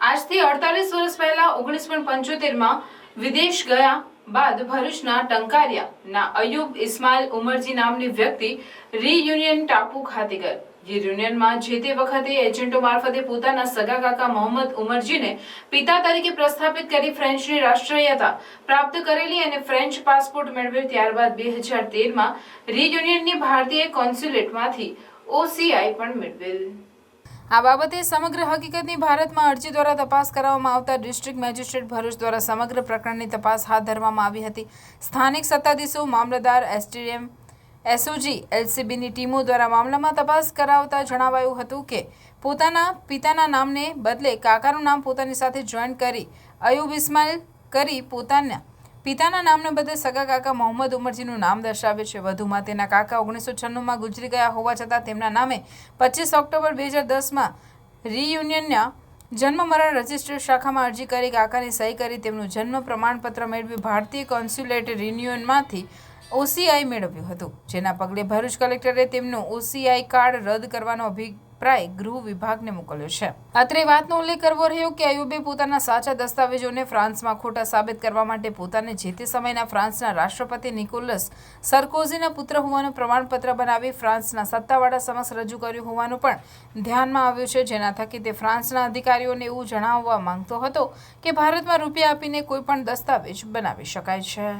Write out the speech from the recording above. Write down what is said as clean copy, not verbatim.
આજથી 48 વર્ષ પહેલા 1975માં વિદેશ ગયા બાદ ભરૂચના ટંકારિયાના અયુબ ઇસ્માઇલ ઉમરજી નામની વ્યક્તિ રીયુનિયન ટાપુ ખાતે ગયો। રીયુનિયનમાં જે તે વખતે એજન્ટો મારફતે પોતાના સગા કાકા મોહમ્મદ ઉમરજીને પિતા તરીકે પ્રસ્થાપિત કરી ફ્રેન્ચની રાષ્ટ્રીયતા પ્રાપ્ત કરેલી અને ફ્રેન્ચ પાસપોર્ટ મેળવ્યો। ત્યારબાદ 2013માં રીયુનિયનની ભારતીય કોન્સ્યુલેટમાંથી ઓસીઆઈ પણ મેળવેલ। આ બાબતે સમગ્ર હકીકતની ભારતમાં અરજી દ્વારા તપાસ કરવામાં આવતા ડિસ્ટ્રિક્ટ મેજિસ્ટ્રેટ ભરૂચ દ્વારા સમગ્ર પ્રકરણની તપાસ હાથ ધરવામાં આવી હતી। સ્થાનિક સત્તાધીશો, મામલતદાર, એસડીએમ, એસઓજી, એલસીબીની ટીમો દ્વારા મામલામાં તપાસ કરાવતા જણાવાયું હતું કે પોતાના પિતાના નામને બદલે કાકાનું નામ પોતાની સાથે જોઈન્ટ કરી અયુબ ઇસ્માઇલ કરી પોતાના પિતાના નામને બદલે સગા કાકા મોહમ્મદ ઉમરજીનું નામ દર્શાવે છે। વધુમાં તેના કાકા 1996માં ગુજરી ગયા હોવા છતાં તેમના નામે 25 ઓક્ટોબર 2010માં રીયુનિયનના જન્મ મરણ રજિસ્ટર શાખામાં અરજી કરી કાકાની સહી કરી તેમનું જન્મ પ્રમાણપત્ર મેળવી ભારતીય કોન્સ્યુલેટ રીયુનિયનમાંથી ઓસીઆઈ મેળવ્યું હતું, જેના પગલે ભરૂચ કલેક્ટરે તેમનું ઓસીઆઈ કાર્ડ રદ કરવાનો અભિપ્રાય ગૃહ વિભાગને મોકલ્યો છે। અત્રે વાતનો ઉલ્લેખ કરવો રહ્યો કે અયુબે પોતાના સાચા દસ્તાવેજોને ફ્રાન્સમાં ખોટા સાબિત કરવા માટે પોતાને જે તે સમયના ફ્રાન્સના રાષ્ટ્રપતિ નિકોલસ સરકોઝીના પુત્ર હોવાનું પ્રમાણપત્ર બનાવી ફ્રાન્સના સત્તાવાળા સમક્ષ રજૂ કર્યું હોવાનું પણ ધ્યાનમાં આવ્યું છે, જેના થકી તે ફ્રાન્સના અધિકારીઓને એવું જણાવવા માંગતો હતો કે ભારતમાં રૂપિયા આપીને કોઈ પણ દસ્તાવેજ બનાવી શકાય છે।